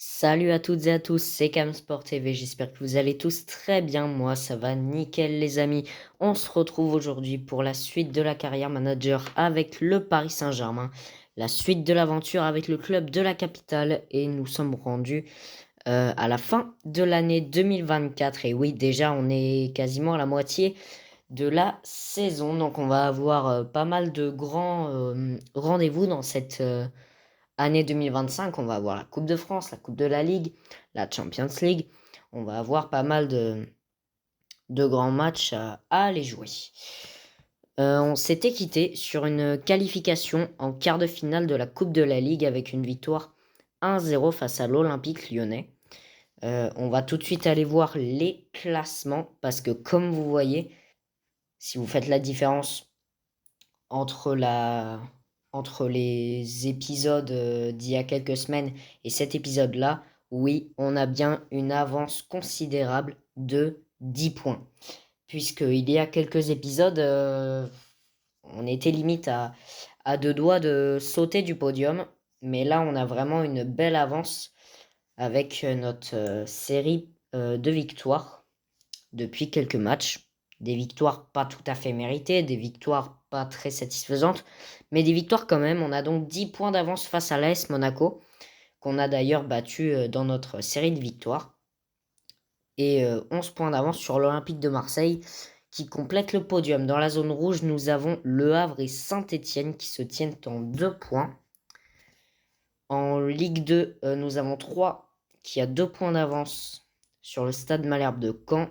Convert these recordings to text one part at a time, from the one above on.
Salut à toutes et à tous, c'est Camsport TV, j'espère que vous allez tous très bien, moi ça va nickel les amis. On se retrouve aujourd'hui pour la suite de la carrière manager avec le Paris Saint-Germain, la suite de l'aventure avec le club de la capitale et nous sommes rendus à la fin de l'année 2024 et oui déjà on est quasiment à la moitié de la saison, donc on va avoir pas mal de grands rendez-vous dans cette année 2025. On va avoir la Coupe de France, la Coupe de la Ligue, la Champions League. On va avoir pas mal de grands matchs à aller jouer. On s'était quitté sur une qualification en quart de finale de la Coupe de la Ligue avec une victoire 1-0 face à l'Olympique lyonnais. On va tout de suite aller voir les classements parce que comme vous voyez, si vous faites la différence entre les épisodes d'il y a quelques semaines et cet épisode-là, oui, on a bien une avance considérable de 10 points. Puisqu'il y a quelques épisodes, on était limite à deux doigts de sauter du podium. Mais là, on a vraiment une belle avance avec notre série de victoires depuis quelques matchs. Des victoires pas tout à fait méritées, des victoires pas très satisfaisantes, mais des victoires quand même. On a donc 10 points d'avance face à l'AS Monaco, qu'on a d'ailleurs battu dans notre série de victoires. Et 11 points d'avance sur l'Olympique de Marseille, qui complète le podium. Dans la zone rouge, nous avons Le Havre et Saint-Etienne qui se tiennent en 2 points. En Ligue 2, nous avons 3 qui a 2 points d'avance sur le Stade Malherbe de Caen.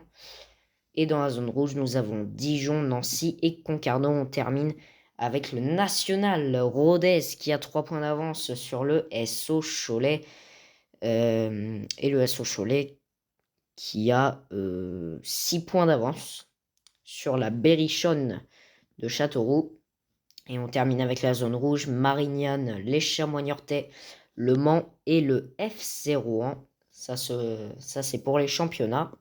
Et dans la zone rouge, nous avons Dijon, Nancy et Concarneau. On termine avec le National Rodez qui a 3 points d'avance sur le SO Cholet. Et le SO Cholet qui a 6 points d'avance sur la Berrichonne de Châteauroux. Et on termine avec la zone rouge, Marignane, les Chamois-Niortais, Le Mans et le FC Rouen. Ça c'est pour les championnats.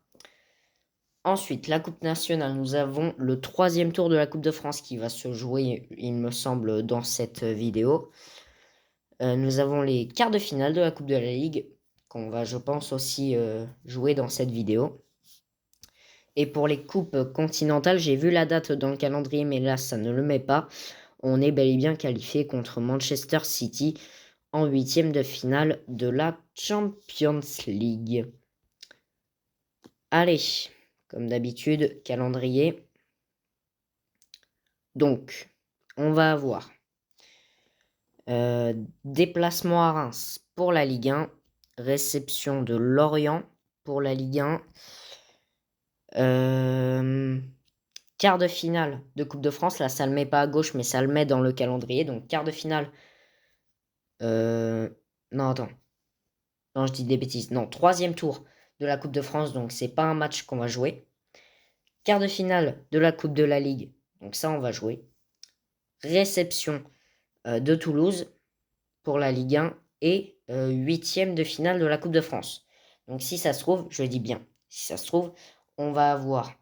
Ensuite, la Coupe nationale, nous avons le 3e tour de la Coupe de France qui va se jouer, il me semble, dans cette vidéo. Nous avons les quarts de finale de la Coupe de la Ligue, qu'on va, je pense, aussi jouer dans cette vidéo. Et pour les coupes continentales, j'ai vu la date dans le calendrier, mais là, ça ne le met pas. On est bel et bien qualifié contre Manchester City en 8e de finale de la Champions League. Allez, comme d'habitude, calendrier. Donc, on va avoir déplacement à Reims pour la Ligue 1, réception de Lorient pour la Ligue 1, quart de finale de Coupe de France. Là, ça ne le met pas à gauche, mais ça le met dans le calendrier. Donc, quart de finale. Non, attends. Non, je dis des bêtises. Non, 3e tour de la Coupe de France. Donc, c'est pas un match qu'on va jouer. Quart de finale de la Coupe de la Ligue. Donc, ça, on va jouer. Réception de Toulouse pour la Ligue 1 et 8e de finale de la Coupe de France. Donc si ça se trouve, je dis bien, si ça se trouve, on va avoir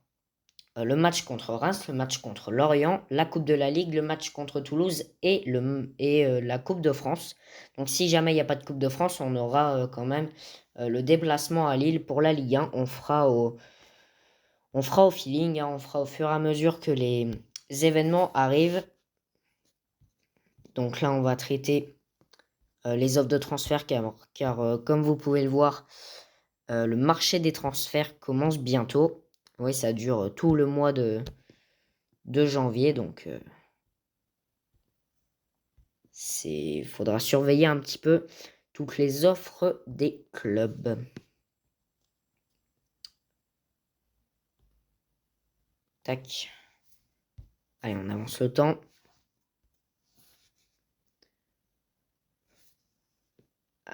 le match contre Reims, le match contre Lorient, la Coupe de la Ligue, le match contre Toulouse et la Coupe de France. Donc si jamais il n'y a pas de Coupe de France, on aura quand même le déplacement à Lille pour la Ligue 1. On fera au feeling, hein, on fera au fur et à mesure que les événements arrivent. Donc là, on va traiter les offres de transfert car comme vous pouvez le voir, le marché des transferts commence bientôt. Oui, ça dure tout le mois de janvier, donc faudra surveiller un petit peu toutes les offres des clubs. Tac. Allez, on avance le temps.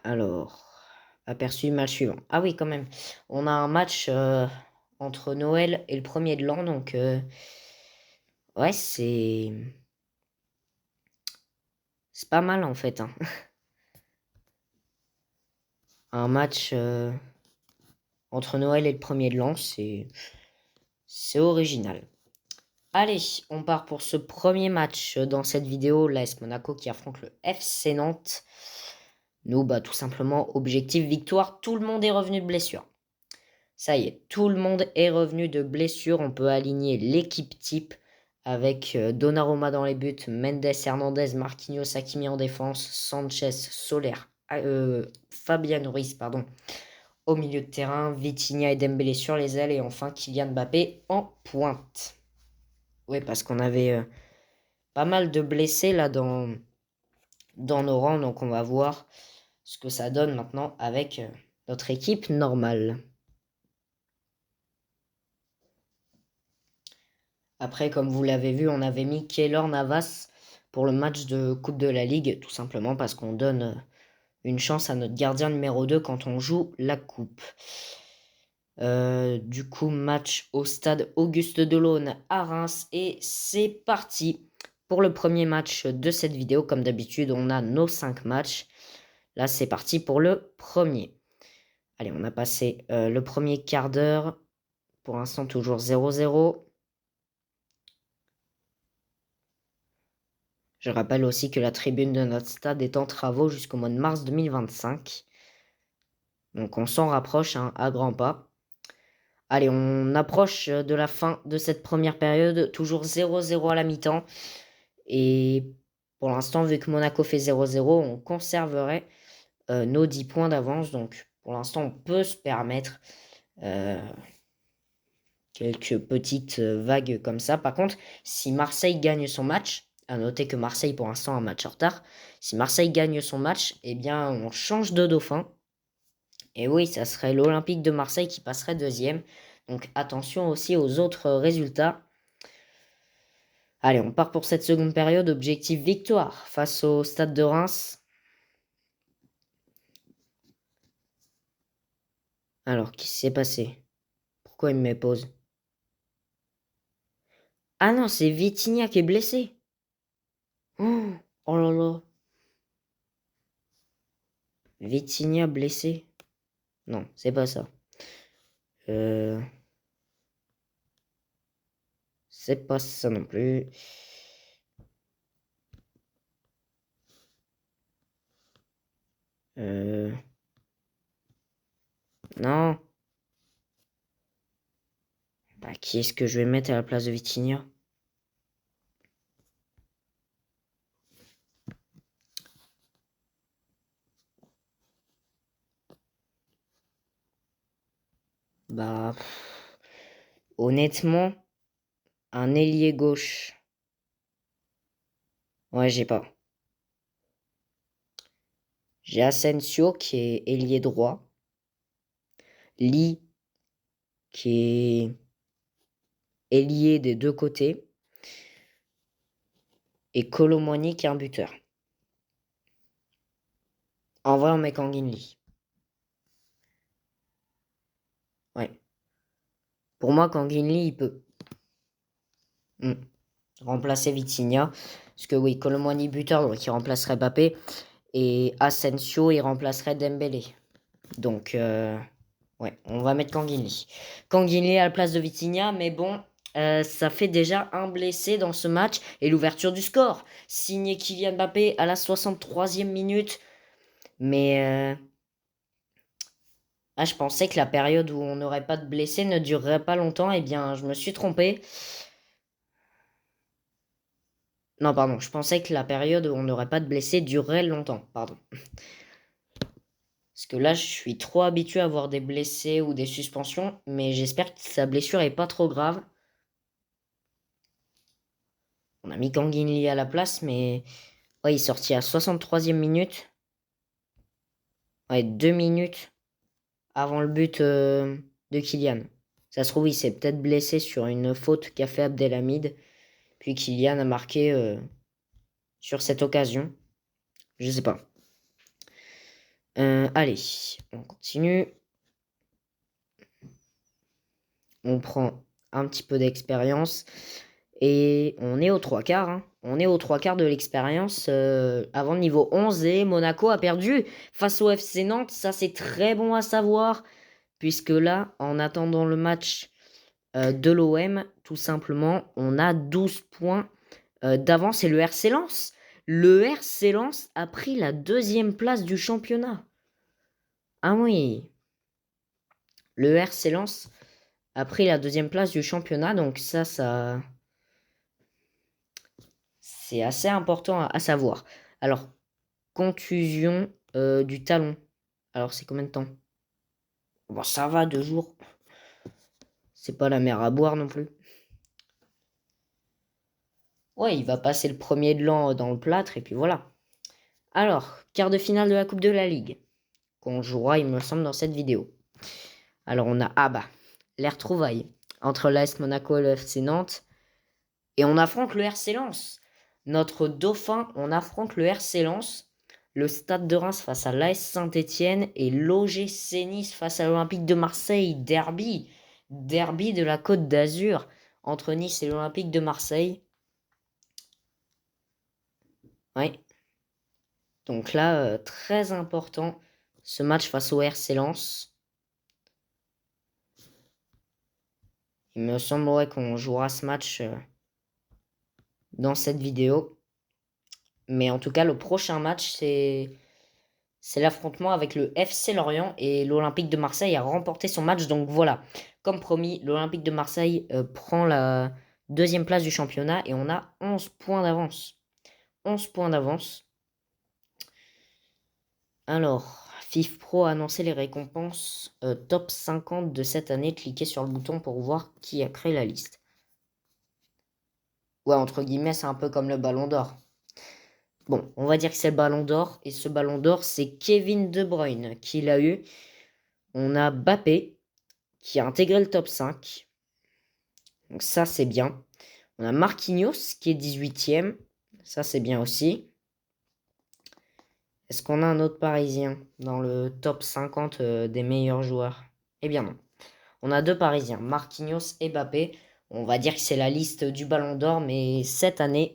Alors, aperçu match suivant. Ah oui, quand même. On a un match entre Noël et le 1er de l'an, donc ouais, c'est pas mal en fait, hein. Un match entre Noël et le 1er de l'an, c'est original. Allez, on part pour ce premier match dans cette vidéo. L'AS Monaco qui affronte le FC Nantes. Nous, bah, tout simplement, objectif victoire, tout le monde est revenu de blessure. Ça y est, tout le monde est revenu de blessure. On peut aligner l'équipe type avec Donnarumma dans les buts, Mendes, Hernandez, Marquinhos, Hakimi en défense, Sanchez, Soler, Fabian Ruiz, pardon, au milieu de terrain, Vitinha et Dembélé sur les ailes et enfin Kylian Mbappé en pointe. Oui, parce qu'on avait pas mal de blessés là dans nos rangs, donc on va voir ce que ça donne maintenant avec notre équipe normale. Après, comme vous l'avez vu, on avait mis Keylor Navas pour le match de Coupe de la Ligue, tout simplement parce qu'on donne une chance à notre gardien numéro 2 quand on joue la Coupe. Du coup, match au stade Auguste Delaune à Reims et c'est parti pour le premier match de cette vidéo. Comme d'habitude, on a nos 5 matchs. Là, c'est parti pour le premier. Allez, on a passé le premier quart d'heure. Pour l'instant, toujours 0-0. Je rappelle aussi que la tribune de notre stade est en travaux jusqu'au mois de mars 2025. Donc on s'en rapproche à grands pas. Allez, on approche de la fin de cette première période. Toujours 0-0 à la mi-temps. Et pour l'instant, vu que Monaco fait 0-0, on conserverait nos 10 points d'avance. Donc pour l'instant, on peut se permettre quelques petites vagues comme ça. Par contre, si Marseille gagne son match, à noter que Marseille pour l'instant a un match en retard, si Marseille gagne son match, eh bien on change de dauphin. Et oui, ça serait l'Olympique de Marseille qui passerait deuxième. Donc attention aussi aux autres résultats. Allez, on part pour cette seconde période. Objectif victoire face au Stade de Reims. Alors, qu'est-ce qui s'est passé? Pourquoi il me met pause? Ah non, c'est Vitinha qui est blessé. Oh, oh là là. Vitinha blessé. Non, c'est pas ça. C'est pas ça non plus. Non. Bah, qui est-ce que je vais mettre à la place de Vitinha? Bah, honnêtement, un ailier gauche. Ouais, j'ai pas. J'ai Asensio qui est ailier droit. Lee qui est ailier des deux côtés. Et Kolo Muani qui est un buteur. En vrai, on met Kangin Lee. Ouais. Pour moi, Kangin Lee, il peut remplacer Vitinha. Parce que oui, Kolo Muani buteur, donc il remplacerait Mbappé. Et Asensio, il remplacerait Dembélé. Donc, ouais, on va mettre Kangin Lee à la place de Vitinha, mais bon, ça fait déjà un blessé dans ce match. Et l'ouverture du score, signé Kylian Mbappé à la 63e minute. Mais je pensais que la période où on n'aurait pas de blessés ne durerait pas longtemps. Eh bien, je me suis trompé. Non, pardon, je pensais que la période où on n'aurait pas de blessés durerait longtemps. Pardon. Parce que là, je suis trop habitué à avoir des blessés ou des suspensions, mais j'espère que sa blessure est pas trop grave. On a mis Kangin à la place, mais ouais, il est sorti à 63e minute. Ouais, 2 minutes avant le but de Kylian. Ça se trouve, il s'est peut-être blessé sur une faute qu'a fait Abdelhamid. Puis Kylian a marqué sur cette occasion. Je sais pas. Allez, on continue. On prend un petit peu d'expérience. Et on est aux 3 quarts. Hein. On est aux 3 quarts de l'expérience avant le niveau 11. Et Monaco a perdu face au FC Nantes. Ça, c'est très bon à savoir. Puisque là, en attendant le match de l'OM, tout simplement, on a 12 points d'avance. Et le RC Lens. Le RC Lens a pris la 2e place du championnat. Ah oui. Le RC Lens a pris la 2e place du championnat. Donc ça c'est assez important à savoir. Alors, contusion du talon. Alors, c'est combien de temps? Bon, ça va, 2 jours. C'est pas la mer à boire non plus. Ouais, il va passer le premier de l'an dans le plâtre et puis voilà. Alors, quart de finale de la Coupe de la Ligue. Qu'on jouera, il me semble, dans cette vidéo. Alors, on a, les retrouvailles entre l'AS Monaco et le FC Nantes. Et on affronte le RC Lens. Notre dauphin, on affronte le RC Lens. Le Stade de Reims face à l'AS Saint-Etienne et l'OGC Nice face à l'Olympique de Marseille. Derby de la Côte d'Azur entre Nice et l'Olympique de Marseille. Oui. Donc là, très important, ce match face au RC Lens. Il me semblerait qu'on jouera ce match dans cette vidéo. Mais en tout cas, le prochain match, c'est l'affrontement avec le FC Lorient et l'Olympique de Marseille a remporté son match. Donc voilà, comme promis, l'Olympique de Marseille prend la 2e place du championnat et on a 11 points d'avance. 11 points d'avance. Alors, FIFPro a annoncé les récompenses top 50 de cette année. Cliquez sur le bouton pour voir qui a créé la liste. Ouais, entre guillemets, c'est un peu comme le Ballon d'Or. Bon, on va dire que c'est le Ballon d'Or. Et ce Ballon d'Or, c'est Kevin De Bruyne qui l'a eu. On a Mbappé qui a intégré le top 5. Donc ça, c'est bien. On a Marquinhos qui est 18e. Ça, c'est bien aussi. Est-ce qu'on a un autre Parisien dans le top 50 des meilleurs joueurs? Eh bien non. On a 2 Parisiens, Marquinhos et Mbappé. On va dire que c'est la liste du Ballon d'Or, mais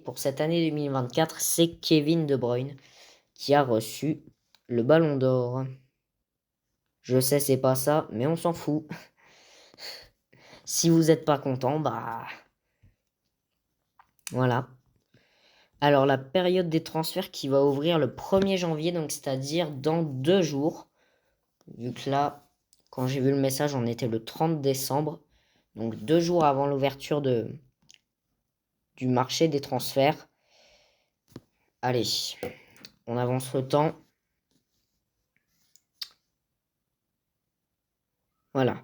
pour cette année 2024, c'est Kevin De Bruyne qui a reçu le Ballon d'Or. Je sais, c'est pas ça, mais on s'en fout. Si vous n'êtes pas content, bah voilà. Alors la période des transferts qui va ouvrir le 1er janvier, donc c'est-à-dire dans 2 jours. Vu que là, quand j'ai vu le message, on était le 30 décembre. Donc 2 jours avant l'ouverture du marché des transferts. Allez, on avance le temps. Voilà.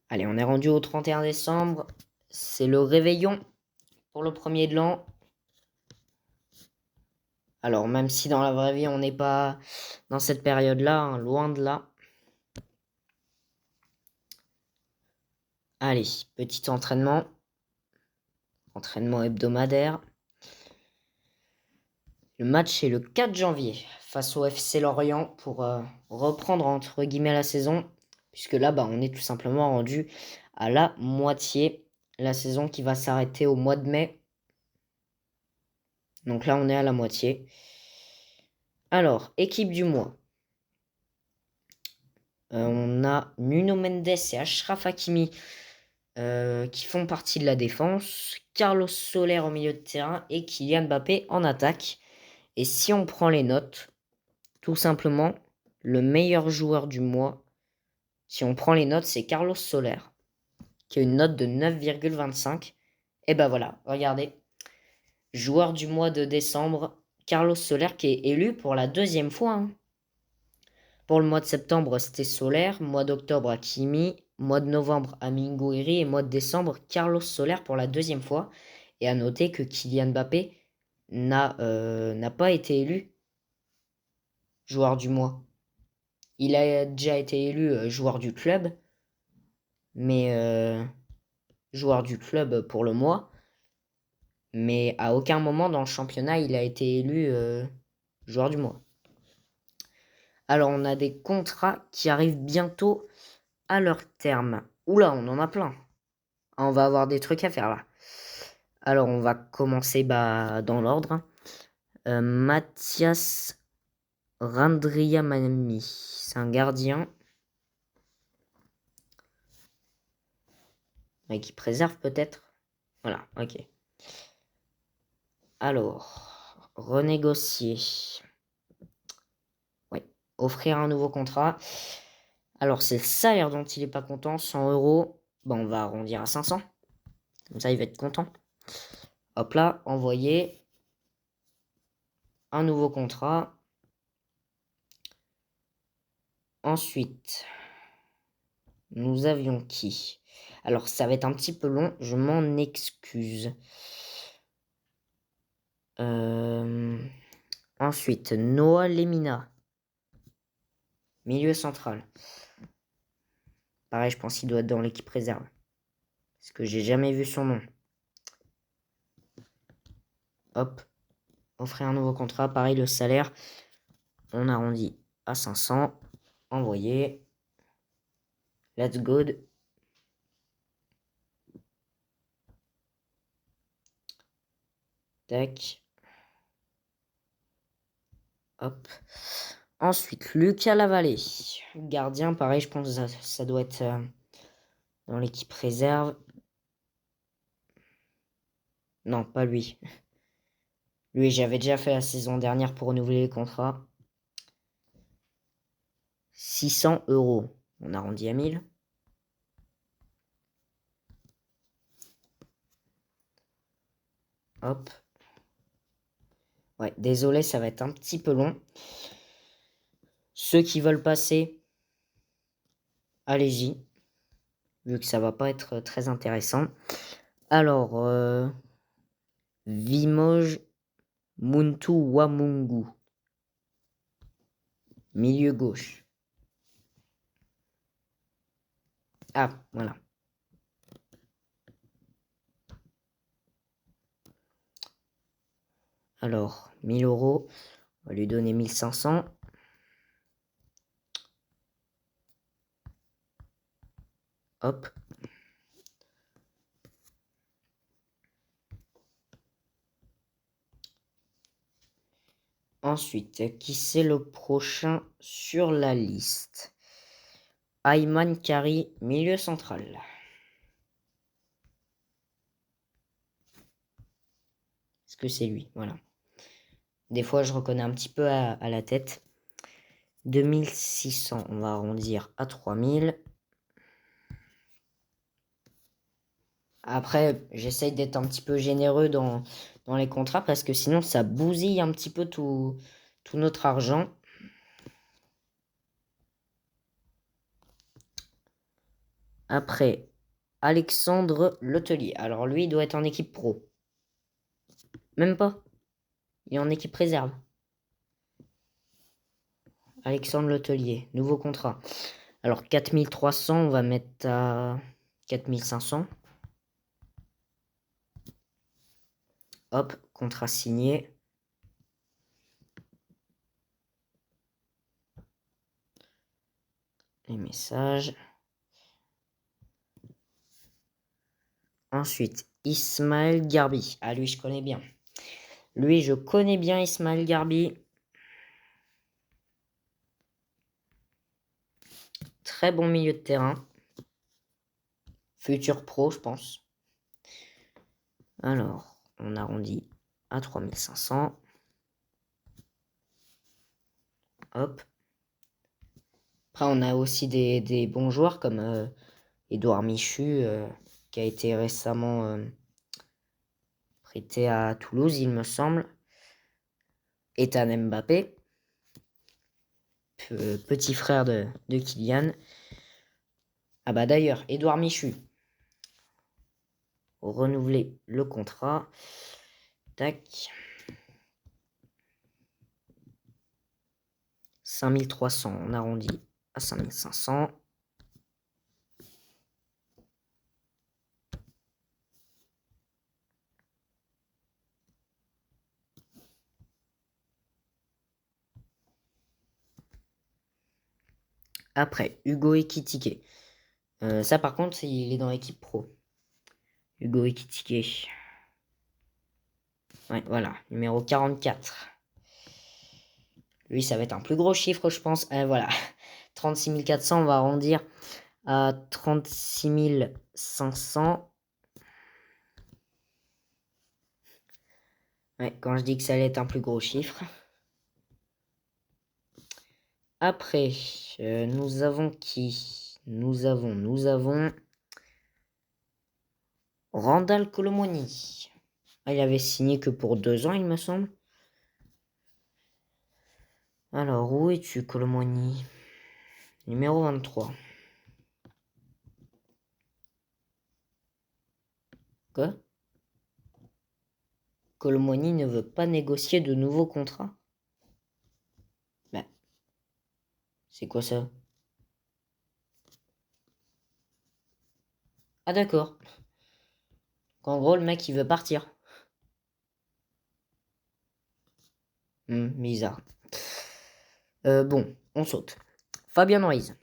Allez, on est rendu au 31 décembre. C'est le réveillon pour le premier de l'an. Alors, même si dans la vraie vie, on n'est pas dans cette période-là, hein, loin de là. Allez, petit entraînement. Entraînement hebdomadaire. Le match est le 4 janvier face au FC Lorient pour reprendre entre guillemets la saison. Puisque là, on est tout simplement rendu à la moitié. La saison qui va s'arrêter au mois de mai. Donc là, on est à la moitié. Alors, équipe du mois. On a Nuno Mendes et Achraf Hakimi qui font partie de la défense. Carlos Soler au milieu de terrain et Kylian Mbappé en attaque. Et si on prend les notes, tout simplement, le meilleur joueur du mois, si on prend les notes, c'est Carlos Soler, qui a une note de 9,25. Et ben voilà, regardez. Joueur du mois de décembre, Carlos Soler qui est élu pour la 2e fois. Hein. Pour le mois de septembre, c'était Soler. Mois d'octobre, Hakimi. Mois de novembre, Amine Gouiri. Et mois de décembre, Carlos Soler pour la 2e fois. Et à noter que Kylian Mbappé n'a pas été élu joueur du mois. Il a déjà été élu joueur du club. Mais joueur du club pour le mois. Mais à aucun moment dans le championnat, il a été élu joueur du mois. Alors, on a des contrats qui arrivent bientôt à leur terme. Oula, on en a plein. On va avoir des trucs à faire là. Alors, on va commencer dans l'ordre. Mathias Randriamanemi, c'est un gardien. Qui préserve peut-être. Voilà, ok. Alors, renégocier. Oui, offrir un nouveau contrat. Alors, c'est le salaire dont il n'est pas content, 100 euros. Bon, on va arrondir à 500. Comme ça, il va être content. Hop là, envoyer un nouveau contrat. Ensuite, nous avions qui? Alors, ça va être un petit peu long, je m'en excuse. Ensuite, Noah Lemina. Milieu central. Pareil, je pense qu'il doit être dans l'équipe réserve. Parce que j'ai jamais vu son nom. Hop. Offrir un nouveau contrat. Pareil, le salaire. On arrondit à 500. Envoyer. Let's go. Tac. Hop. Ensuite, Lucas Lavallée. Gardien, pareil, je pense que ça doit être dans l'équipe réserve. Non, pas lui. Lui, j'avais déjà fait la saison dernière pour renouveler les contrats. 600 euros. On arrondit à 1000. Hop. Ouais, désolé, ça va être un petit peu long. Ceux qui veulent passer, allez-y. Vu que ça va pas être très intéressant. Alors, Vimoj Muntu Wamungu. Milieu gauche. Ah, voilà. Alors, 1000 euros. On va lui donner 1500. Hop. Ensuite, qui c'est le prochain sur la liste? Ayman Kari, milieu central. Est-ce que c'est lui? Voilà. Des fois, je reconnais un petit peu à la tête. 2600, on va arrondir à 3000. Après, j'essaye d'être un petit peu généreux dans les contrats parce que sinon, ça bousille un petit peu tout notre argent. Après, Alexandre Letelier. Alors lui, il doit être en équipe pro. Même pas. Il est en équipe réserve. Alexandre Letelier, nouveau contrat. Alors 4300, on va mettre à 4500. Hop, contrat signé. Les messages. Ensuite, Ismaël Garbi. Ah, lui, je connais bien. Lui, je connais bien Ismaël Garbi. Très bon milieu de terrain. Futur pro, je pense. Alors, on arrondit à 3500. Hop. Après, on a aussi des bons joueurs comme Édouard Michu, qui a été récemment prêté à Toulouse, il me semble. Ethan Mbappé, petit frère de Kylian. Ah bah d'ailleurs, Édouard Michu, renouveler le contrat. Tac. 5300, on arrondit à 5500. Après, Hugo Ekitike. Ça, par contre, il est dans l'équipe pro. Hugo Ekitike. Ouais, voilà, numéro 44. Lui, ça va être un plus gros chiffre, je pense. Voilà, 36 400, on va arrondir à 36 500. Ouais, quand je dis que ça allait être un plus gros chiffre. Après, nous avons qui? Nous avons Randal Colomoni. Ah, il avait signé que pour 2 ans, il me semble. Alors, où es-tu, Colomoni? Numéro 23. Quoi? Colomoni ne veut pas négocier de nouveaux contrats? Bah, c'est quoi ça? Ah d'accord. En gros, le mec, il veut partir. Bizarre. Bon, on saute. Fabien Ruiz.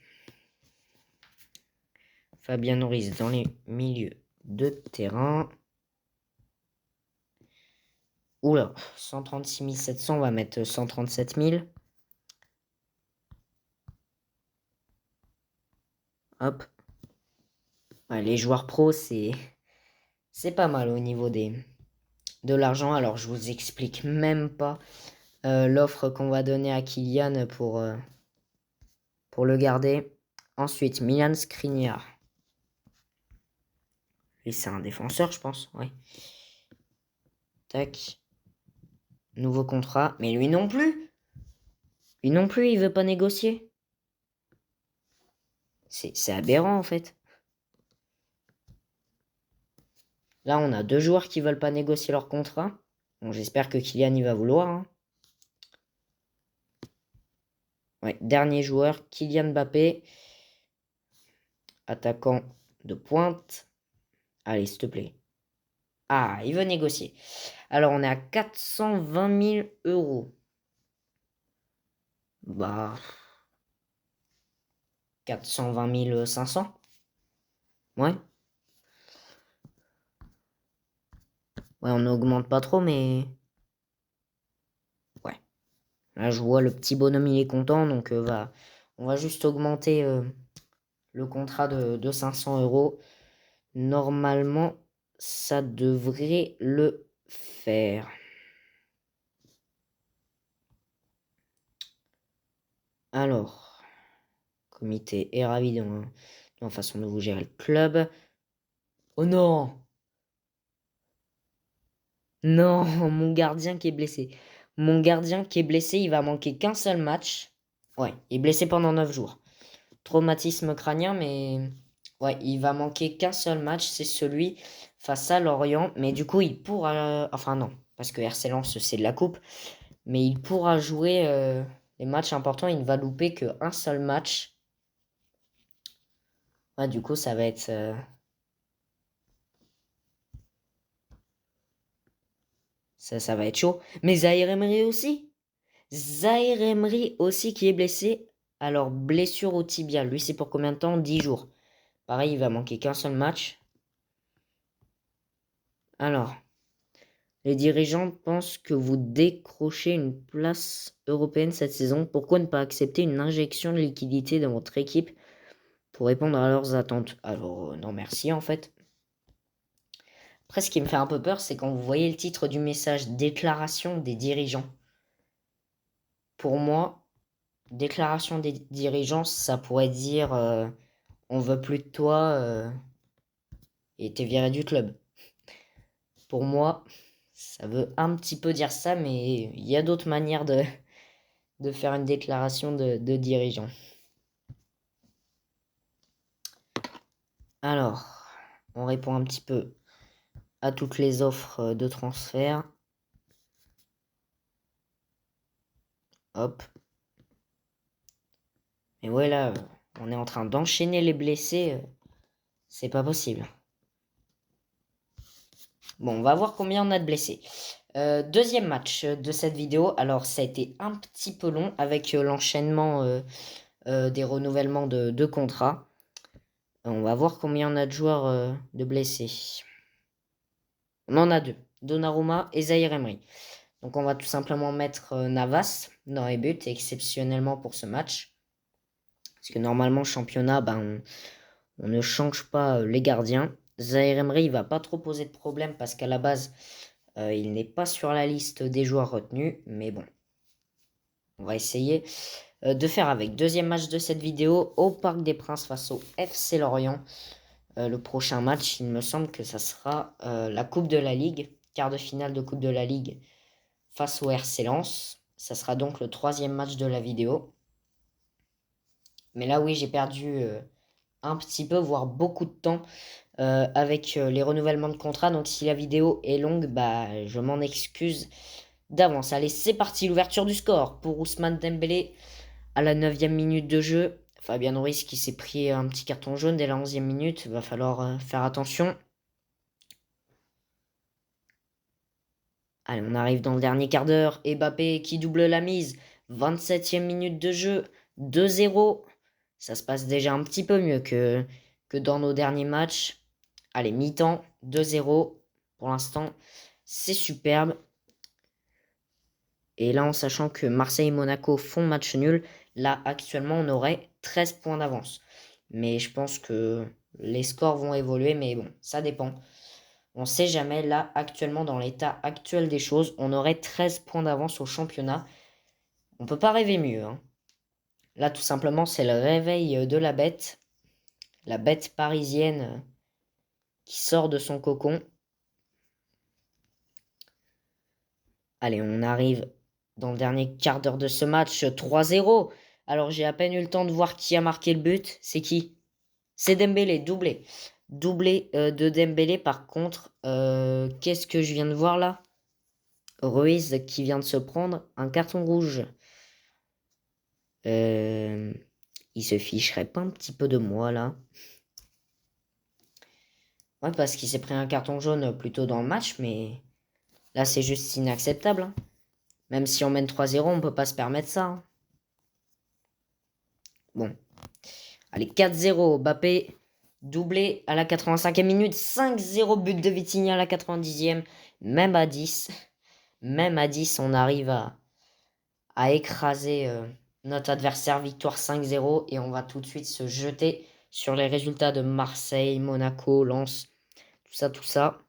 Fabien Ruiz dans les milieux de terrain. Oula, 136 700, on va mettre 137 000. Hop. Ouais, les joueurs pros, c'est pas mal au niveau de l'argent. Alors, je vous explique même pas l'offre qu'on va donner à Kylian pour le garder. Ensuite, Milan Skriniar. Lui, c'est un défenseur, je pense. Ouais. Tac. Nouveau contrat. Mais lui non plus. Lui non plus, il veut pas négocier. C'est aberrant, en fait. Là, on a 2 joueurs qui veulent pas négocier leur contrat. Bon, j'espère que Kylian, il va vouloir. Hein. Ouais, dernier joueur, Kylian Mbappé. Attaquant de pointe. Allez, s'il te plaît. Ah, il veut négocier. Alors, on est à 420 000 euros. Bah, 420 500. Ouais. Ouais, on n'augmente pas trop, mais... Ouais. Là, je vois le petit bonhomme, il est content, donc on va juste augmenter le contrat de 500 euros. Normalement, ça devrait le faire. Alors, comité est ravi de la façon de vous gérer le club. Oh non! Non, mon gardien qui est blessé. Mon gardien qui est blessé, il va manquer qu'un seul match. Ouais, il est blessé pendant 9 jours. Traumatisme crânien, mais... Ouais, il va manquer qu'un seul match, c'est celui face à Lorient. Mais du coup, il pourra... Enfin non, parce que RC Lens, c'est de la coupe. Mais il pourra jouer les matchs importants. Il ne va louper qu'un seul match. Ouais, du coup, ça va être... Ça va être chaud. Mais Zaïre Emery aussi. Zaïre Emery aussi qui est blessé. Alors, blessure au tibia. Lui, c'est pour combien de temps? 10 jours. Pareil, il va manquer qu'un seul match. Alors, les dirigeants pensent que vous décrochez une place européenne cette saison. Pourquoi ne pas accepter une injection de liquidité dans votre équipe pour répondre à leurs attentes? Alors, non merci en fait. Après, ce qui me fait un peu peur, c'est quand vous voyez le titre du message déclaration des dirigeants. Pour moi, déclaration des dirigeants, ça pourrait dire on veut plus de toi et t'es viré du club. Pour moi, ça veut un petit peu dire ça, mais il y a d'autres manières de faire une déclaration de dirigeant. Alors, on répond un petit peu à toutes les offres de transfert. Hop. Mais ouais, là, on est en train d'enchaîner les blessés. C'est pas possible. Bon, on va voir combien on a de blessés. Deuxième match de cette vidéo. Alors, ça a été un petit peu long avec l'enchaînement des renouvellements de contrats. On va voir combien on a de joueurs de blessés. On en a 2. Donnarumma et Zaïre Emery. Donc, on va tout simplement mettre Navas dans les buts, exceptionnellement pour ce match. Parce que normalement, championnat, on ne change pas les gardiens. Zaïre Emery, il va pas trop poser de problème parce qu'à la base, Il n'est pas sur la liste des joueurs retenus, mais bon, on va essayer de faire avec. Deuxième match de cette vidéo au Parc des Princes face au FC Lorient. Le prochain match, il me semble que ça sera la Coupe de la Ligue, quart de finale de Coupe de la Ligue face au RC Lens. Ça sera donc le 3e match de la vidéo. Mais là, oui, j'ai perdu un petit peu, voire beaucoup de temps avec les renouvellements de contrat. Donc si la vidéo est longue, bah, je m'en excuse d'avance. Allez, c'est parti, l'ouverture du score pour Ousmane Dembélé à la 9e minute de jeu. Fabien Ruiz qui s'est pris un petit carton jaune dès la 11e minute. Va falloir faire attention. Allez, on arrive dans le dernier quart d'heure. Mbappé qui double la mise. 27e minute de jeu. 2-0. Ça se passe déjà un petit peu mieux que dans nos derniers matchs. Allez, mi-temps. 2-0. Pour l'instant, c'est superbe. Et là, en sachant que Marseille et Monaco font match nul, là, actuellement, on aurait 13 points d'avance. Mais je pense que les scores vont évoluer, mais bon, ça dépend. On ne sait jamais. Là, actuellement, dans l'état actuel des choses, on aurait 13 points d'avance au championnat. On ne peut pas rêver mieux, hein. Là, tout simplement, c'est le réveil de la bête parisienne qui sort de son cocon. Allez, on arrive dans le dernier quart d'heure de ce match, 3-0. Alors, j'ai à peine eu le temps de voir qui a marqué le but. C'est qui? C'est Dembélé, doublé. Doublé de Dembélé, par contre. Qu'est-ce que je viens de voir là? Ruiz qui vient de se prendre un carton rouge. Il se ficherait pas un petit peu de moi là? Ouais, parce qu'il s'est pris un carton jaune plus tôt dans le match, mais là c'est juste inacceptable, hein. Même si on mène 3-0, on peut pas se permettre ça, hein. Bon. Allez, 4-0, Mbappé, doublé à la 85e minute, 5-0, but de Vitinha à la 90e, même à 10. Même à 10, on arrive à écraser notre adversaire, victoire 5-0, et on va tout de suite se jeter sur les résultats de Marseille, Monaco, Lens, tout ça, tout ça.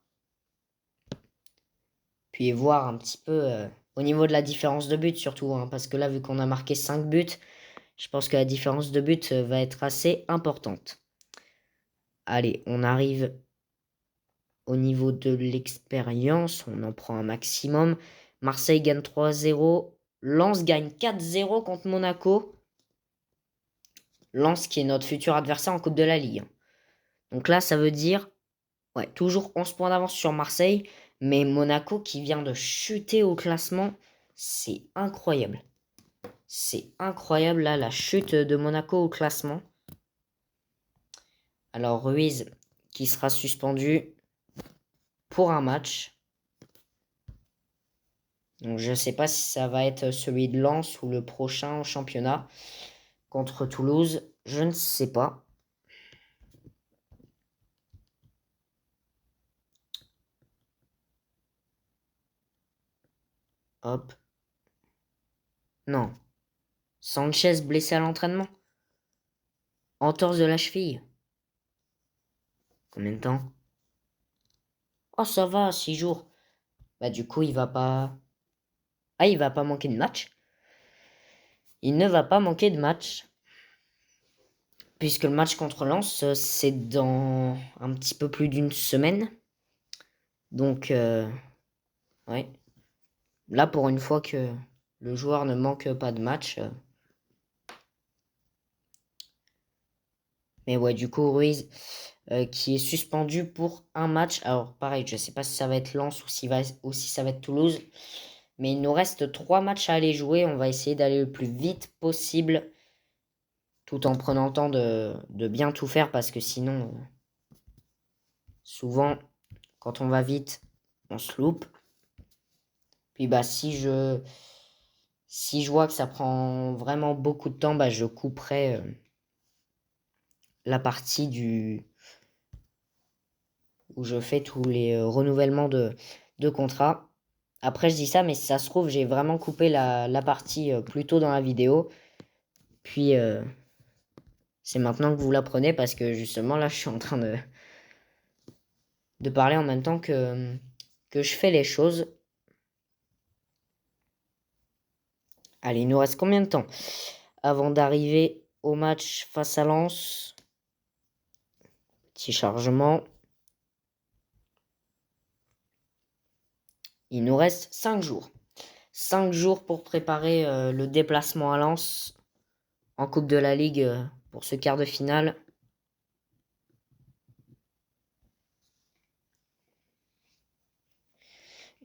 Puis voir un petit peu au niveau de la différence de but surtout, hein, parce que là, vu qu'on a marqué 5 buts, je pense que la différence de but va être assez importante. Allez, on arrive au niveau de l'expérience, on en prend un maximum. Marseille gagne 3-0, Lens gagne 4-0 contre Monaco. Lens qui est notre futur adversaire en Coupe de la Ligue. Donc là, ça veut dire, ouais, toujours 11 points d'avance sur Marseille, mais Monaco qui vient de chuter au classement, c'est incroyable. C'est incroyable là, la chute de Monaco au classement. Alors Ruiz qui sera suspendu pour un match. Donc je ne sais pas si ça va être celui de Lens ou le prochain au championnat contre Toulouse. Je ne sais pas. Hop. Non. Sanchez blessé à l'entraînement. Entorse de la cheville. Combien de temps? Oh ça va, 6 jours. Bah du coup il va pas... Ah il va pas manquer de match. Il ne va pas manquer de match. Puisque le match contre Lens, c'est dans un petit peu plus d'une semaine. Donc, ouais. Là, pour une fois que le joueur ne manque pas de match. Mais ouais, du coup, Ruiz, qui est suspendu pour un match. Alors, pareil, je ne sais pas si ça va être Lens ou si ça va être Toulouse. Mais il nous reste 3 matchs à aller jouer. On va essayer d'aller le plus vite possible. Tout en prenant le temps de bien tout faire. Parce que sinon, souvent, quand on va vite, on se loupe. Puis bah si je vois que ça prend vraiment beaucoup de temps, bah je couperai la partie où je fais tous les renouvellements de contrat. Après je dis ça, mais si ça se trouve, j'ai vraiment coupé la partie plus tôt dans la vidéo. Puis c'est maintenant que vous l'apprenez parce que justement là je suis en train de parler en même temps que je fais les choses. Allez, il nous reste combien de temps avant d'arriver au match face à Lens? Petit chargement. Il nous reste 5 jours. 5 jours pour préparer le déplacement à Lens en Coupe de la Ligue pour ce quart de finale.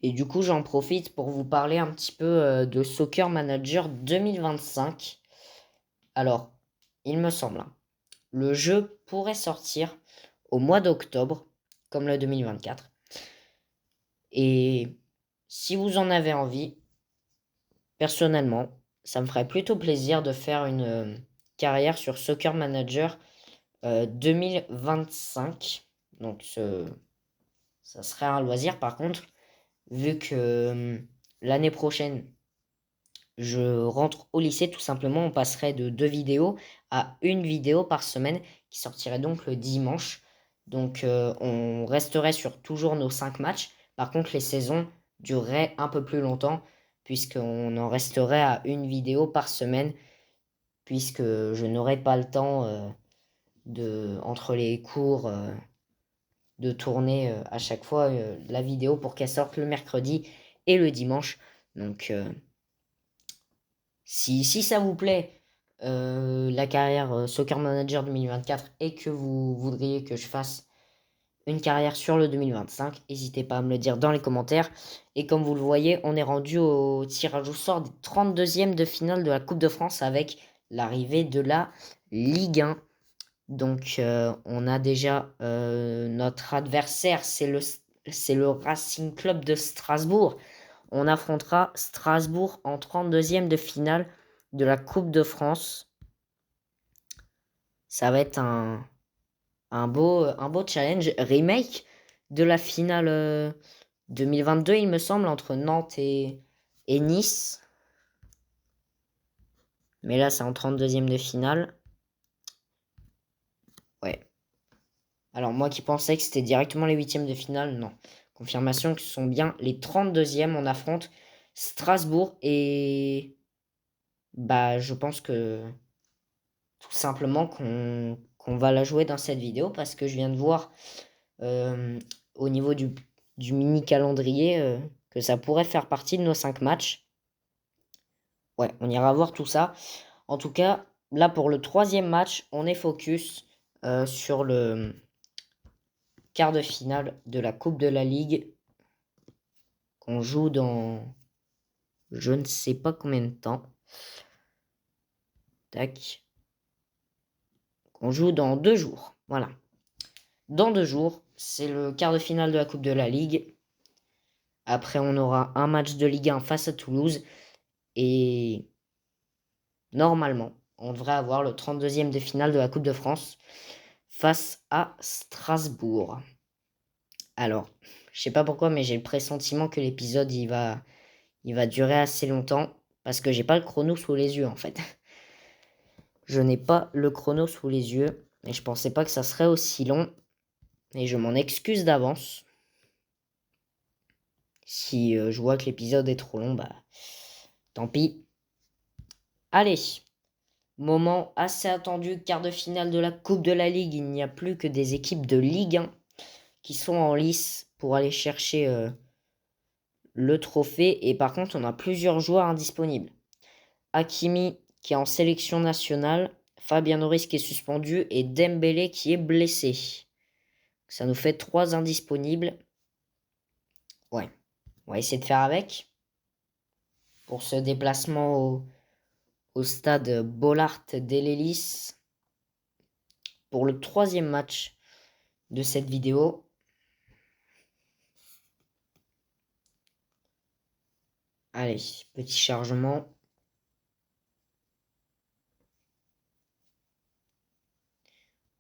Et du coup, j'en profite pour vous parler un petit peu de Soccer Manager 2025. Alors, il me semble, hein, le jeu pourrait sortir au mois d'octobre, comme le 2024. Et si vous en avez envie, personnellement, ça me ferait plutôt plaisir de faire une carrière sur Soccer Manager 2025. Donc, ça serait un loisir. Par contre, vu que l'année prochaine, je rentre au lycée, tout simplement, on passerait de 2 vidéos à une vidéo par semaine qui sortirait donc le dimanche. Donc, on resterait sur toujours nos 5 matchs. Par contre, les saisons dureraient un peu plus longtemps puisqu'on en resterait à une vidéo par semaine puisque je n'aurais pas le temps entre les cours de tourner à chaque fois la vidéo pour qu'elle sorte le mercredi et le dimanche. Donc, si ça vous plaît, la carrière Soccer Manager 2024 et que vous voudriez que je fasse une carrière sur le 2025, n'hésitez pas à me le dire dans les commentaires. Et comme vous le voyez, on est rendu au tirage au sort des 32e de finale de la Coupe de France avec l'arrivée de la Ligue 1. Donc, on a déjà notre adversaire, c'est le Racing Club de Strasbourg. On affrontera Strasbourg en 32e de finale de la Coupe de France. Ça va être un beau challenge. Remake de la finale 2022, il me semble, entre Nantes et Nice. Mais là, c'est en 32e de finale. Ouais. Alors, moi qui pensais que c'était directement les 8e de finale, non. Confirmation que ce sont bien les 32e. On affronte Strasbourg et bah, je pense que tout simplement qu'on va la jouer dans cette vidéo parce que je viens de voir au niveau du mini calendrier que ça pourrait faire partie de nos 5 matchs. Ouais, on ira voir tout ça. En tout cas, là pour le 3e match, on est focus sur le quart de finale de la Coupe de la Ligue qu'on joue dans je ne sais pas combien de temps. Tac. Qu'on joue dans 2 jours. Voilà. Dans 2 jours, c'est le quart de finale de la Coupe de la Ligue. Après, on aura un match de Ligue 1 face à Toulouse. Et normalement, on devrait avoir le 32e de finale de la Coupe de France face à Strasbourg. Alors, je sais pas pourquoi, mais j'ai le pressentiment que l'épisode il va durer assez longtemps parce que j'ai pas le chrono sous les yeux en fait. Je n'ai pas le chrono sous les yeux et je pensais pas que ça serait aussi long et je m'en excuse d'avance. Si je vois que l'épisode est trop long, bah tant pis. Allez, moment assez attendu, quart de finale de la Coupe de la Ligue. Il n'y a plus que des équipes de Ligue 1 qui sont en lice pour aller chercher le trophée. Et par contre, on a plusieurs joueurs indisponibles. Hakimi qui est en sélection nationale, Fabien Norris qui est suspendu et Dembélé qui est blessé. Ça nous fait 3 indisponibles. Ouais, on va essayer de faire avec. Pour ce déplacement au stade Bollaert d'Ellis pour le 3e match de cette vidéo. Allez, petit chargement.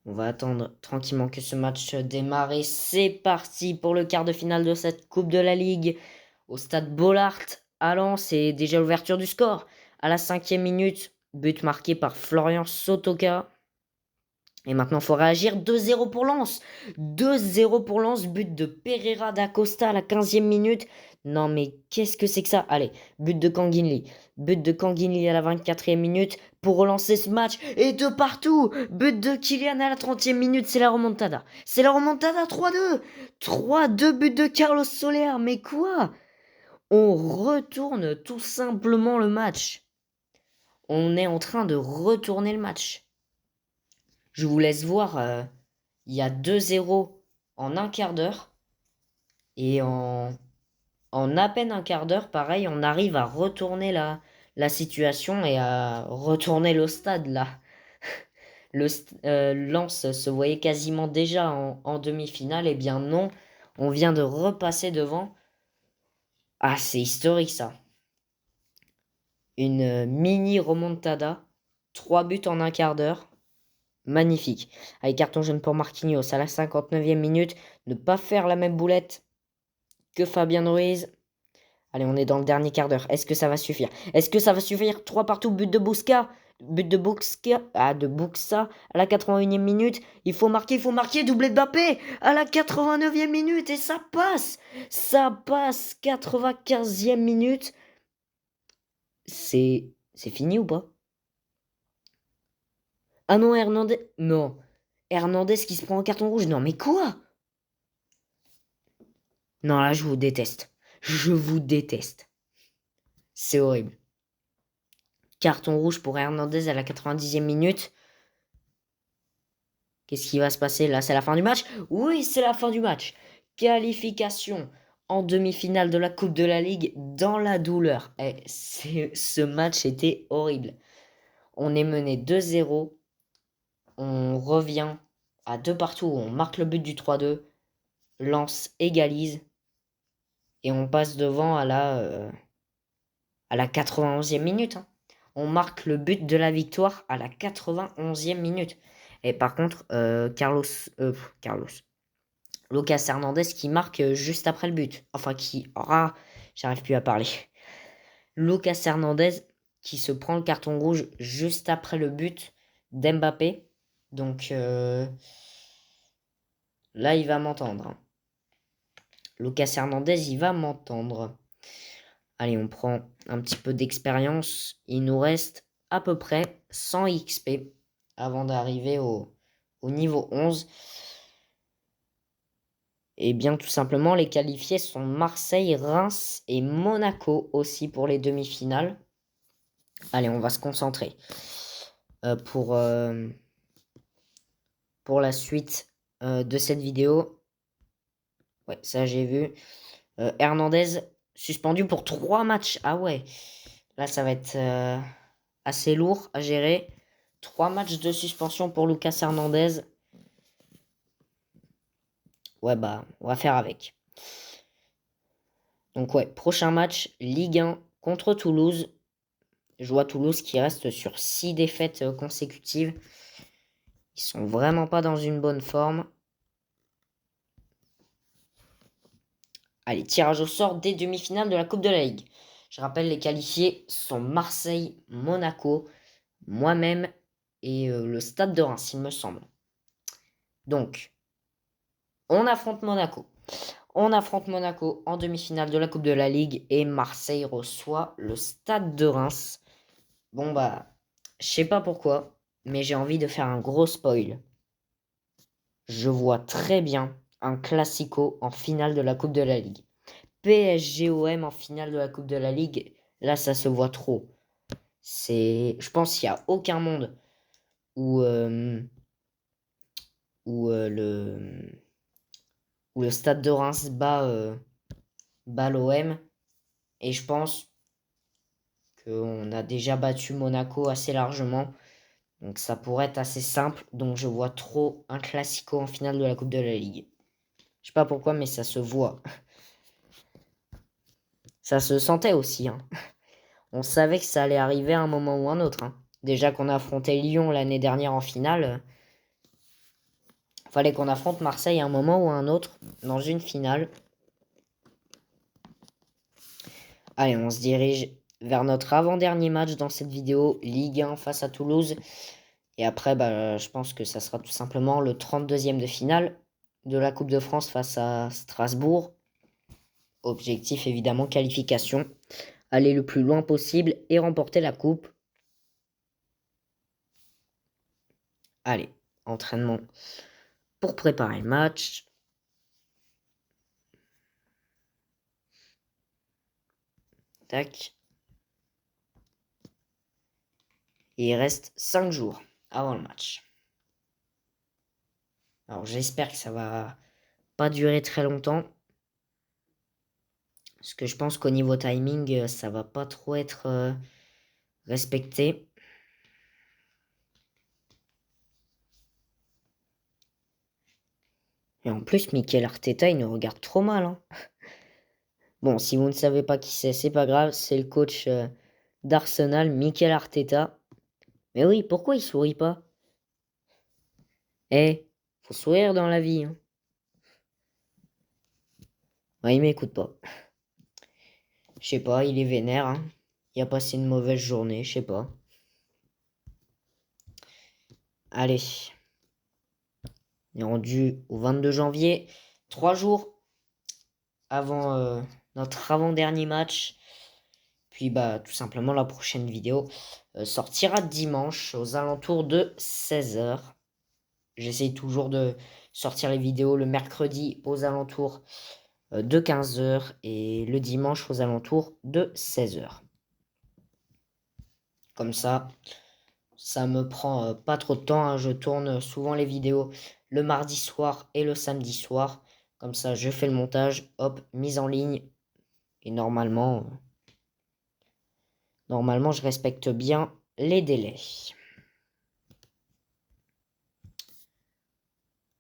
On va attendre tranquillement que ce match démarre et c'est parti pour le quart de finale de cette Coupe de la Ligue au stade Bollaert à Lens. C'est déjà l'ouverture du score. À la 5e minute, but marqué par Florian Sotoka. Et maintenant, il faut réagir. 2-0 pour Lens. 2-0 pour Lens. But de Pereira da Costa à la 15e minute. Non, mais qu'est-ce que c'est que ça? Allez, but de Kanginli. But de Kanginli à la 24e minute pour relancer ce match. Et de partout. But de Kylian à la 30e minute. C'est la remontada. C'est la remontada 3-2. 3-2 but de Carlos Soler. Mais quoi? On retourne tout simplement le match. On est en train de retourner le match. Je vous laisse voir, il y a 2-0 en un quart d'heure. Et en à peine un quart d'heure, pareil, on arrive à retourner la situation et à retourner le stade là. Lens se voyait quasiment déjà en demi-finale. Eh bien non, on vient de repasser devant. Ah, c'est historique ça. Une mini remontada. 3 buts en un quart d'heure. Magnifique. Avec carton jaune pour Marquinhos à la 59e minute. Ne pas faire la même boulette que Fabien Ruiz. Allez, on est dans le dernier quart d'heure. Est-ce que ça va suffire? Est-ce que ça va suffire? 3 partout, but de Buxa. But de Buxa. Ah, de Buxa à la 81e minute. Il faut marquer. Doublé de Mbappé à la 89e minute. Et ça passe. Ça passe. 95e minute. C'est fini ou pas? Ah non, Hernandez. Non. Hernandez qui se prend un carton rouge. Non, mais quoi? Non, là, je vous déteste. Je vous déteste. C'est horrible. Carton rouge pour Hernandez à la 90e minute. Qu'est-ce qui va se passer là? C'est la fin du match? Oui, c'est la fin du match. Qualification en demi-finale de la Coupe de la Ligue dans la douleur. Ce match était horrible. On est mené 2-0. On revient à 2 partout. On marque le but du 3-2. Lens égalise. Et on passe devant à la 91e minute. Hein. On marque le but de la victoire à la 91e minute. Et par contre, Carlos, Lucas Hernandez qui marque juste après le but. Enfin, j'arrive plus à parler. Lucas Hernandez qui se prend le carton rouge juste après le but d'Mbappé. Donc là, il va m'entendre. Hein. Lucas Hernandez, il va m'entendre. Allez, on prend un petit peu d'expérience. Il nous reste à peu près 100 XP avant d'arriver au niveau 11. Et bien tout simplement, les qualifiés sont Marseille, Reims et Monaco aussi pour les demi-finales. Allez, on va se concentrer pour la suite de cette vidéo. Ouais, ça j'ai vu. Hernandez suspendu pour 3 matchs. Ah ouais, là ça va être assez lourd à gérer. 3 matchs de suspension pour Lucas Hernandez. Ouais, bah, on va faire avec. Donc ouais, prochain match, Ligue 1 contre Toulouse. Je vois Toulouse qui reste sur 6 défaites consécutives. Ils sont vraiment pas dans une bonne forme. Allez, tirage au sort des demi-finales de la Coupe de la Ligue. Je rappelle, les qualifiés sont Marseille, Monaco, moi-même et le Stade de Reims, il me semble. Donc, on affronte Monaco. On affronte Monaco en demi-finale de la Coupe de la Ligue et Marseille reçoit le Stade de Reims. Bon bah, je sais pas pourquoi, mais j'ai envie de faire un gros spoil. Je vois très bien un classico en finale de la Coupe de la Ligue. PSG-OM en finale de la Coupe de la Ligue, là ça se voit trop. Je pense qu'il n'y a aucun monde où, le Stade de Reims bat l'OM. Et je pense qu'on a déjà battu Monaco assez largement. Donc ça pourrait être assez simple. Donc je vois trop un classico en finale de la Coupe de la Ligue. Je sais pas pourquoi, mais ça se voit. Ça se sentait aussi. Hein. On savait que ça allait arriver à un moment ou un autre. Hein. Déjà qu'on a affronté Lyon l'année dernière en finale. Fallait qu'on affronte Marseille à un moment ou à un autre dans une finale. Allez, on se dirige vers notre avant-dernier match dans cette vidéo. Ligue 1 face à Toulouse. Et après, bah, je pense que ça sera tout simplement le 32e de finale de la Coupe de France face à Strasbourg. Objectif évidemment qualification, aller le plus loin possible et remporter la coupe. Allez, entraînement pour préparer le match. Tac. Et il reste 5 jours avant le match. Alors j'espère que ça va pas durer très longtemps. Parce que je pense qu'au niveau timing, ça va pas trop être respecté. Et en plus, Mikel Arteta, il nous regarde trop mal, hein. Bon, si vous ne savez pas qui c'est pas grave, c'est le coach d'Arsenal, Mikel Arteta. Mais oui, pourquoi il sourit pas? Eh, faut sourire dans la vie, hein. Ouais, il m'écoute pas. Je sais pas, il est vénère, hein. Il a passé une mauvaise journée, je sais pas. Allez. On est rendu au 22 janvier, 3 jours avant notre avant-dernier match. Puis bah tout simplement la prochaine vidéo sortira dimanche aux alentours de 16h. J'essaye toujours de sortir les vidéos le mercredi aux alentours de 15h et le dimanche aux alentours de 16h. Comme ça me prend pas trop de temps, hein. Je tourne souvent les vidéos le mardi soir et le samedi soir. Comme ça, je fais le montage, hop, mise en ligne. Et normalement, je respecte bien les délais.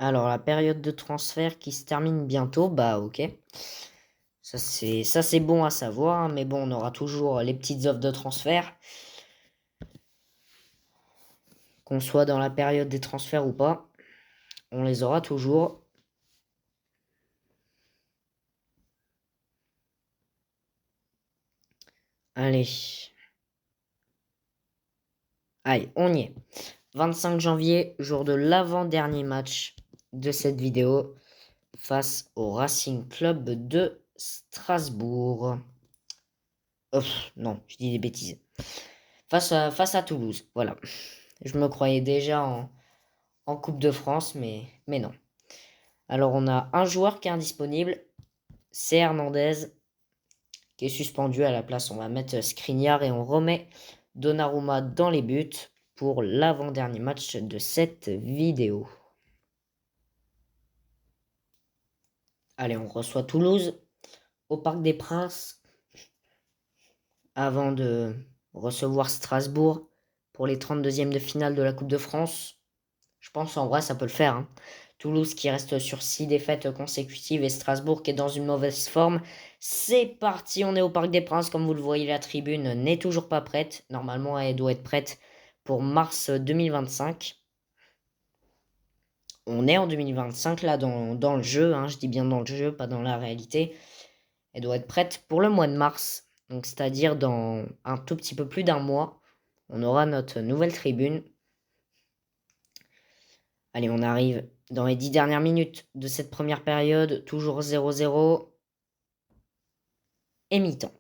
Alors, la période de transfert qui se termine bientôt, bah ok. Ça c'est bon à savoir, hein, mais bon, on aura toujours les petites offres de transfert. Qu'on soit dans la période des transferts ou pas, on les aura toujours. Allez. Allez, on y est. 25 janvier, jour de l'avant-dernier match de cette vidéo face au Racing Club de Strasbourg. Non, je dis des bêtises. Face à Toulouse, voilà. Je me croyais déjà en Coupe de France, mais non. Alors, on a un joueur qui est indisponible, c'est Hernandez, qui est suspendu. À la place, on va mettre Skriniar et on remet Donnarumma dans les buts pour l'avant-dernier match de cette vidéo. Allez, on reçoit Toulouse au Parc des Princes avant de recevoir Strasbourg pour les 32e de finale de la Coupe de France. Je pense en vrai ça peut le faire, hein. Toulouse qui reste sur 6 défaites consécutives et Strasbourg qui est dans une mauvaise forme. C'est parti, on est au Parc des Princes. Comme vous le voyez, la tribune n'est toujours pas prête. Normalement, elle doit être prête pour mars 2025. On est en 2025 là dans le jeu, hein. Je dis bien dans le jeu, pas dans la réalité. Elle doit être prête pour le mois de mars. Donc c'est-à-dire dans un tout petit peu plus d'un mois, on aura notre nouvelle tribune. Allez, on arrive dans les 10 dernières minutes de cette première période, toujours 0-0 et mi-temps.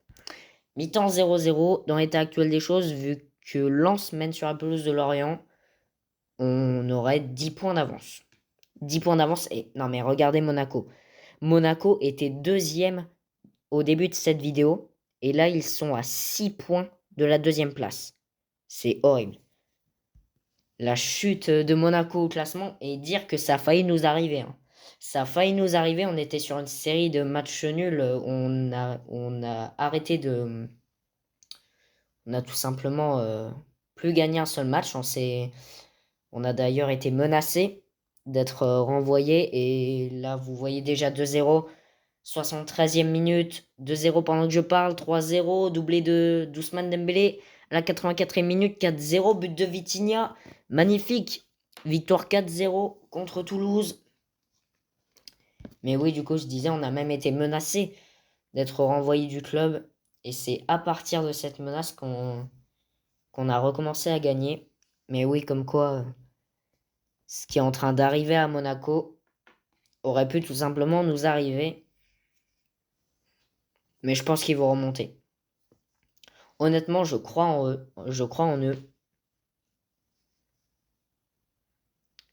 Mi-temps 0-0, dans l'état actuel des choses, vu que Lens mène sur la pelouse de Lorient, on aurait 10 points d'avance. 10 points d'avance et... Non mais regardez Monaco. Monaco était deuxième au début de cette vidéo et là ils sont à 6 points de la deuxième place. C'est horrible. La chute de Monaco au classement et dire que ça a failli nous arriver, hein. Ça a failli nous arriver. On était sur une série de matchs nuls. On a arrêté de... On a tout simplement plus gagné un seul match. On a d'ailleurs été menacé d'être renvoyé. Et là, vous voyez déjà 2-0. 73e minute. 2-0 pendant que je parle. 3-0. Doublé de Ousmane Dembélé. À la 84e minute. 4-0. But de Vitinha. Magnifique. Victoire 4-0 contre Toulouse. Mais oui, du coup, je disais, on a même été menacé d'être renvoyé du club. Et c'est à partir de cette menace qu'on a recommencé à gagner. Mais oui, comme quoi, ce qui est en train d'arriver à Monaco aurait pu tout simplement nous arriver. Mais je pense qu'ils vont remonter. Honnêtement, je crois en eux. Je crois en eux.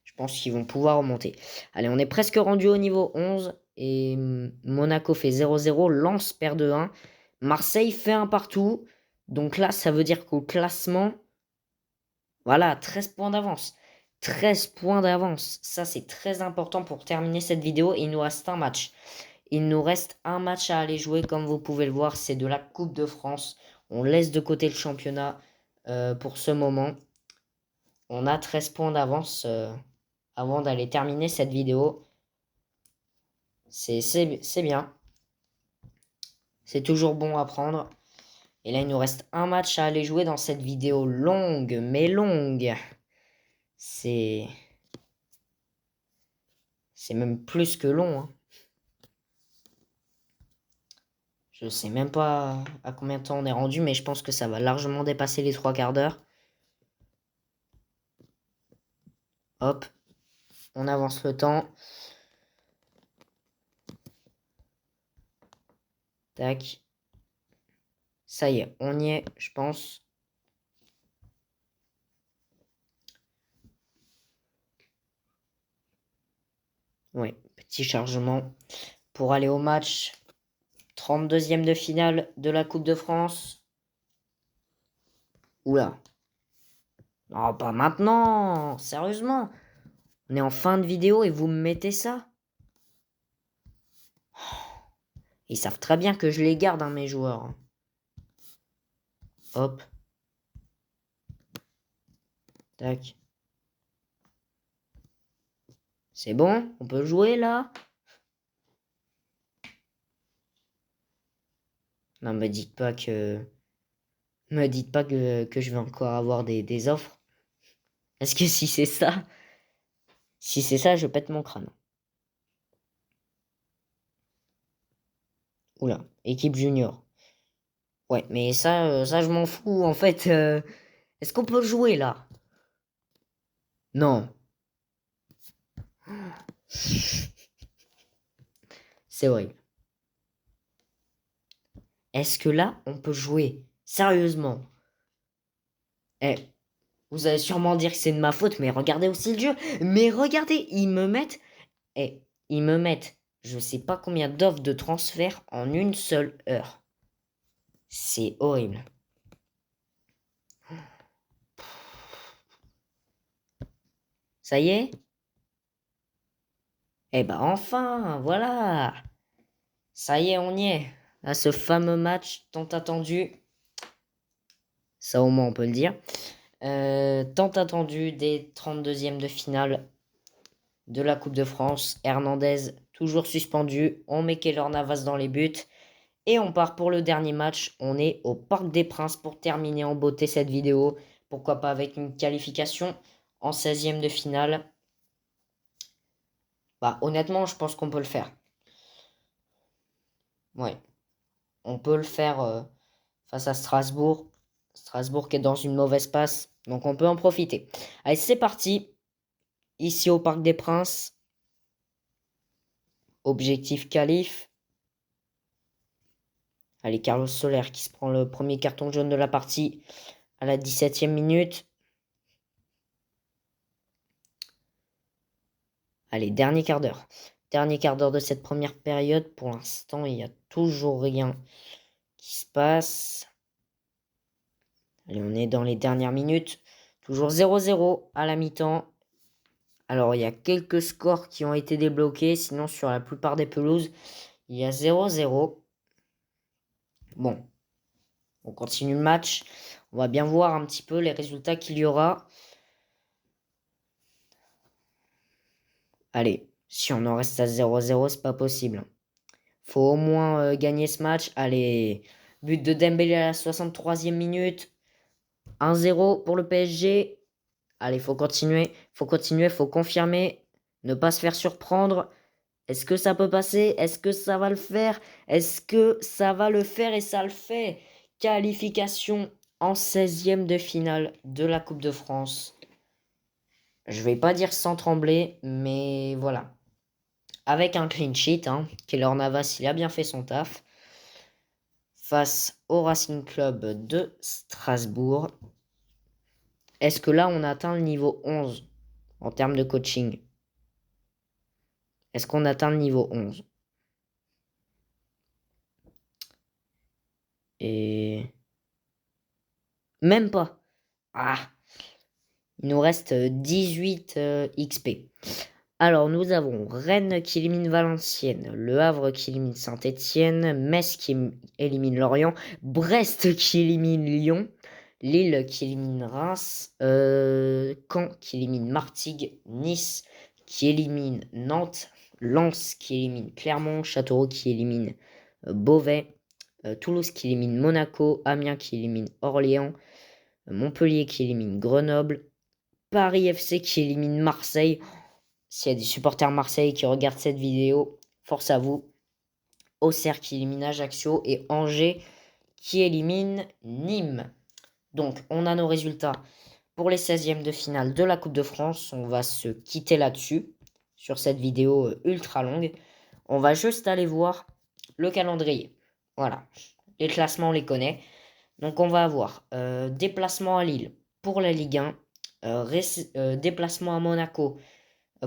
Je pense qu'ils vont pouvoir remonter. Allez, on est presque rendu au niveau 11. Et Monaco fait 0-0. Lens perd de 1. Marseille fait un partout. Donc là, ça veut dire qu'au classement, voilà, 13 points d'avance. 13 points d'avance. Ça, c'est très important pour terminer cette vidéo. Il nous reste un match. Il nous reste un match à aller jouer, comme vous pouvez le voir. C'est de la Coupe de France. On laisse de côté le championnat pour ce moment. On a 13 points d'avance avant d'aller terminer cette vidéo. C'est bien. C'est toujours bon à prendre. Et là, il nous reste un match à aller jouer dans cette vidéo longue, mais longue. C'est même plus que long. Hein. Je sais même pas à combien de temps on est rendu, mais je pense que ça va largement dépasser les 3 quarts d'heure. Hop, on avance le temps. Tac. Ça y est, on y est, je pense. Oui, petit chargement pour aller au match. 32e de finale de la Coupe de France. Oula. Non, pas maintenant. Sérieusement. On est en fin de vidéo et vous me mettez ça. Ils savent très bien que je les garde, hein, mes joueurs. Hop. Tac. C'est bon? On peut jouer là? Non, me dites pas que... Me dites pas que je vais encore avoir des offres. Parce que si c'est ça... Si c'est ça, je pète mon crâne. Oula, équipe junior. Ouais, mais ça je m'en fous. En fait, est-ce qu'on peut jouer là? Non. C'est horrible. Est-ce que là, on peut jouer? Sérieusement. Eh, vous allez sûrement dire que c'est de ma faute, mais regardez aussi le jeu. Mais regardez, ils me mettent... Eh, ils me mettent... Je sais pas combien d'offres de transfert en une seule heure. C'est horrible. Ça y est? Eh ben enfin, voilà. Ça y est, on y est. À ce fameux match tant attendu. Ça au moins on peut le dire. Tant attendu des 32e de finale de la Coupe de France. Hernandez toujours suspendu. On met Keylor Navas dans les buts. Et on part pour le dernier match. On est au Parc des Princes pour terminer en beauté cette vidéo. Pourquoi pas avec une qualification en 16e de finale. Bah honnêtement, je pense qu'on peut le faire. Ouais. On peut le faire face à Strasbourg. Strasbourg qui est dans une mauvaise passe. Donc on peut en profiter. Allez, c'est parti. Ici au Parc des Princes. Objectif qualif. Allez, Carlos Soler qui se prend le premier carton jaune de la partie à la 17e minute. Allez, dernier quart d'heure. Dernier quart d'heure de cette première période. Pour l'instant, il n'y a toujours rien qui se passe. Allez, on est dans les dernières minutes. Toujours 0-0 à la mi-temps. Alors, il y a quelques scores qui ont été débloqués. Sinon, sur la plupart des pelouses, il y a 0-0. Bon, on continue le match. On va bien voir un petit peu les résultats qu'il y aura. Allez, si on en reste à 0-0, c'est pas possible. Faut au moins gagner ce match. Allez, but de Dembélé à la 63e minute. 1-0 pour le PSG. Allez, faut continuer, faut confirmer. Ne pas se faire surprendre. Est-ce que ça peut passer? Est-ce que ça va le faire? Est-ce que ça va le faire et ça le fait? Qualification en 16e de finale de la Coupe de France. Je vais pas dire sans trembler, mais voilà. Avec un clean sheet, hein, Keylor Navas, il a bien fait son taf. Face au Racing Club de Strasbourg. Est-ce que là, on atteint le niveau 11 en termes de coaching? Est-ce qu'on atteint le niveau 11? Et même pas. Ah, il nous reste 18 XP. Alors, nous avons Rennes qui élimine Valenciennes, Le Havre qui élimine Saint-Étienne, Metz qui élimine Lorient, Brest qui élimine Lyon, Lille qui élimine Reims, Caen qui élimine Martigues, Nice qui élimine Nantes, Lens qui élimine Clermont, Châteauroux qui élimine Beauvais, Toulouse qui élimine Monaco, Amiens qui élimine Orléans, Montpellier qui élimine Grenoble, Paris FC qui élimine Marseille. S'il y a des supporters Marseille qui regardent cette vidéo, force à vous. Auxerre qui élimine Ajaccio et Angers qui élimine Nîmes. Donc, on a nos résultats pour les 16e de finale de la Coupe de France. On va se quitter là-dessus, sur cette vidéo ultra longue. On va juste aller voir le calendrier. Voilà, les classements, on les connaît. Donc, on va avoir déplacement à Lille pour la Ligue 1, déplacement à Monaco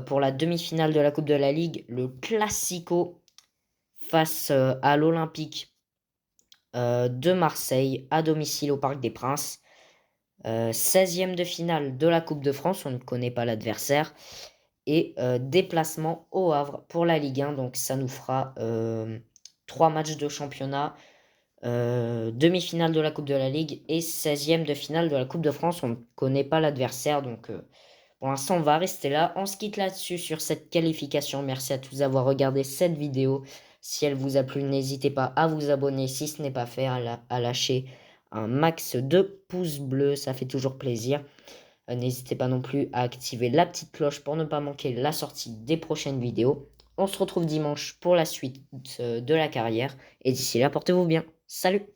pour la demi-finale de la Coupe de la Ligue, le Classico face à l'Olympique de Marseille à domicile au Parc des Princes. 16e de finale de la Coupe de France, on ne connaît pas l'adversaire. Et déplacement au Havre pour la Ligue 1, donc ça nous fera 3 matchs de championnat, demi-finale de la Coupe de la Ligue et 16e de finale de la Coupe de France. On ne connaît pas l'adversaire, donc pour l'instant, on va rester là. On se quitte là-dessus sur cette qualification. Merci à tous d'avoir regardé cette vidéo. Si elle vous a plu, n'hésitez pas à vous abonner si ce n'est pas fait, à lâcher un max de pouces bleus. Ça fait toujours plaisir. N'hésitez pas non plus à activer la petite cloche pour ne pas manquer la sortie des prochaines vidéos. On se retrouve dimanche pour la suite de la carrière. Et d'ici là, portez-vous bien. Salut!